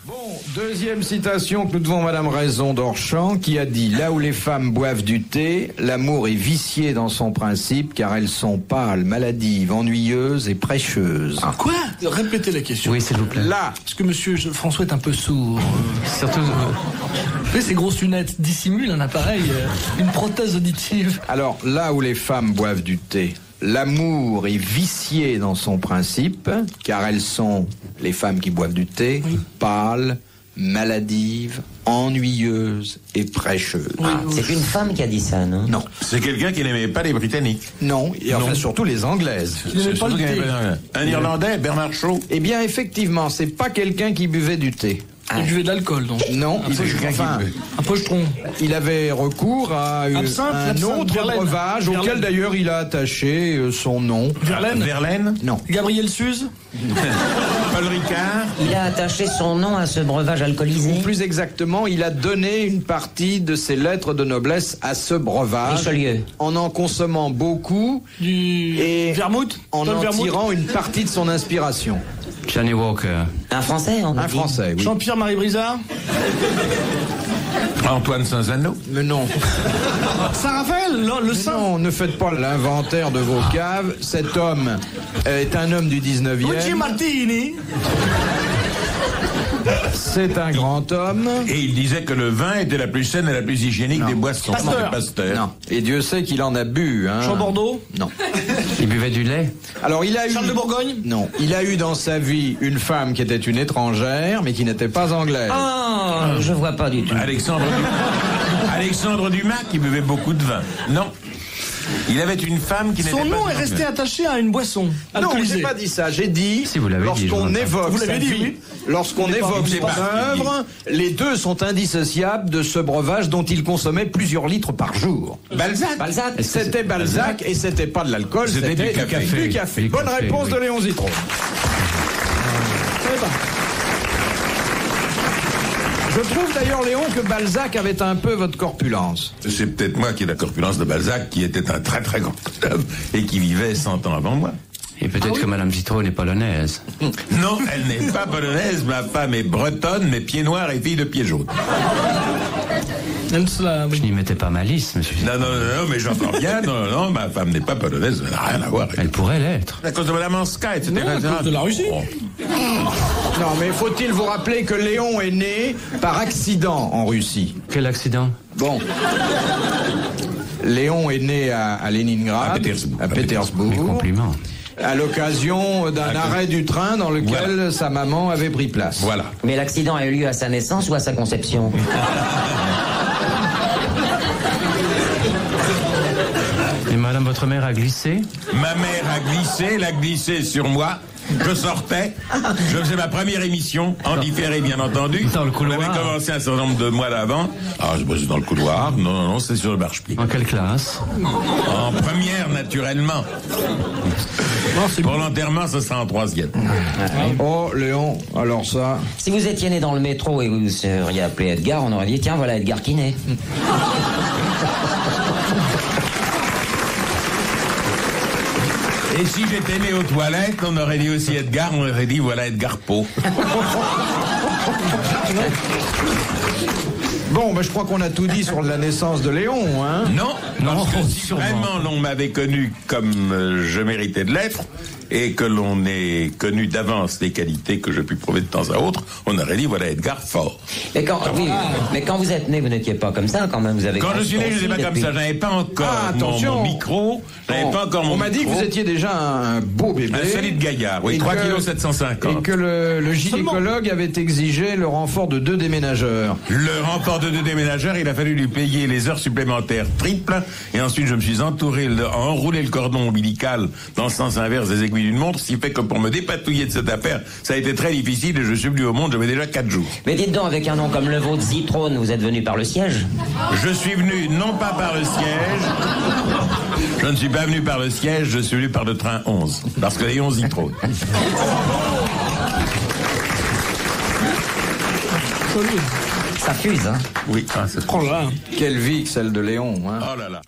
Bon, deuxième citation que nous devons à Madame Raison d'Orchamps, qui a dit « Là où les femmes boivent du thé, l'amour est vicié dans son principe, car elles sont pâles, maladives, ennuyeuses et prêcheuses. » Quoi? Répétez la question. Oui, s'il vous plaît. Là, Parce que monsieur François est un peu sourd. Surtout, Mais ces grosses lunettes dissimulent un appareil, une prothèse auditive. alors, là où les femmes boivent du thé, l'amour est vicié dans son principe, car elles sont, les femmes qui boivent du thé, pâles, maladives, ennuyeuses et prêcheuses. C'est une femme qui a dit ça, non? Non, C'est quelqu'un qui n'aimait pas les Britanniques. non, et enfin surtout les Anglaises. Il n'aimait pas le Surtout qu'il thé. y avait un Irlandais, Bernard Shaw. Eh bien, effectivement, c'est pas quelqu'un qui buvait du thé. Il buvait de l'alcool, donc. Non, Un pochetron. il avait recours à Absinthe, un l'absinthe, autre Verlaine. breuvage auquel Verlaine. d'ailleurs il a attaché son nom. Verlaine. Verlaine, Non. Gabriel Suze. Paul Ricard. Il a attaché son nom à ce breuvage alcoolisé. Plus exactement, il a donné une partie de ses lettres de noblesse à ce breuvage. Richelieu. En consommant beaucoup Du et vermouth. en Paul en Vermouth. tirant une partie de son inspiration. Johnny Walker. Un Français, on a Un dit. Français, oui. Jean-Pierre-Marie Brizard. Antoine Sanzano. Mais non. Saint-Raphaël, le saint. Non, ne faites pas l'inventaire de vos caves. Cet homme est un homme du 19e. Luigi Martini. C'est un grand homme. Et il disait que le vin était la plus saine et la plus hygiénique des boissons. Pasteur. Non, Pasteur. Non. Et Dieu sait qu'il en a bu. Hein. Jean Bordeaux. Non. Il buvait du lait. Alors il a eu. Charles de Bourgogne. Non. Il a eu dans sa vie une femme qui était une étrangère, mais qui n'était pas anglaise. Ah, je vois pas du tout. Alexandre Dumas qui buvait beaucoup de vin. Non. Il avait une femme qui n'était pas... Son nom est resté attaché à une boisson Non, alcoolisée. j'ai pas dit ça. J'ai dit. Si, vous l'avez dit, je Lorsqu'on vois pas. évoque Vous sa l'avez dit, vie, oui. lorsqu'on évoque je sais son pas. œuvre, les deux sont indissociables de ce breuvage dont il consommait plusieurs litres par jour. Balzac. Balzac. C'était Balzac et c'était pas de l'alcool, C'était du café. Du café. Du Bonne café, réponse oui. de Léon Zitron. Eh ben, Je trouve d'ailleurs, Léon, que Balzac avait un peu votre corpulence. C'est peut-être moi qui ai la corpulence de Balzac, qui était un très très grand homme et qui vivait 100 ans avant moi. Et peut-être que Madame Citron est polonaise. Non, elle n'est pas polonaise, ma femme est bretonne, mais pieds noirs et fille de pieds jaunes. même cela, Je oui. n'y mettais pas malice, monsieur. Non, mais j'entends bien, non, ma femme n'est pas polonaise, elle n'a rien à voir avec... Elle pourrait l'être. À cause de Madame Anska, etc. Non, à cause de la Russie. Bon. Non, mais faut-il vous rappeler que Léon est né par accident en Russie. Quel accident? Bon. Léon est né à Leningrad, À Mes Pétersbourg, compliments. à l'occasion d'un arrêt du train dans lequel Voilà. sa maman avait pris place. Voilà. Mais l'accident a eu lieu à sa naissance ou à sa conception? Et madame, votre mère a glissé? Ma mère a glissé, elle a glissé sur moi. Je sortais, je faisais ma première émission, en différé bien entendu. Dans le couloir. On avait commencé un certain nombre de mois d'avant. Ah, je bossais dans le couloir. Non, c'est sur le marche-pied. En quelle classe? En première, naturellement. Pour l'enterrement, ce sera en troisième. Oh, Léon, alors ça... Si vous étiez né dans le métro et vous seriez appelé Edgar, on aurait dit tiens, voilà Edgar qui naît. Et si j'étais né aux toilettes, on aurait dit aussi Edgar, on aurait dit voilà Edgar Poe. Bon, je crois qu'on a tout dit sur la naissance de Léon, hein. Non, parce que si sûrement. vraiment l'on m'avait connu comme je méritais de l'être, et que l'on ait connu d'avance les qualités que je puis prouver de temps à autre, on aurait dit voilà Edgar fort. Mais quand vous êtes né, vous n'étiez pas comme ça quand même. Vous avez Quand je suis né, je n'étais pas comme depuis- ça, je n'avais pas encore attention. mon micro, je n'avais Bon, pas encore mon on m'a dit que micro. vous étiez déjà un beau bébé. Un solide gaillard, oui, Et 3 que- kg 750. Et que le gynécologue avait exigé le renfort de 2 déménageurs. Le renfort de 2 déménageurs, il a fallu lui payer les heures supplémentaires triples, et ensuite je me suis enroulé le cordon ombilical dans le sens inverse des aiguilles d'une montre, ce qui fait que pour me dépatouiller de cette affaire, ça a été très difficile, et je suis venu au monde, j'avais déjà 4 jours. Mais dites donc, avec un nom comme le vôtre, Zitrone, vous êtes venu par le siège? Je suis venu non pas par le siège, je ne suis pas venu par le siège, je suis venu par le train 11, parce que les 11 y trônent. Ça fuse, hein? Oui, Oh là là. Quelle vie que celle de Léon, hein. oh là là.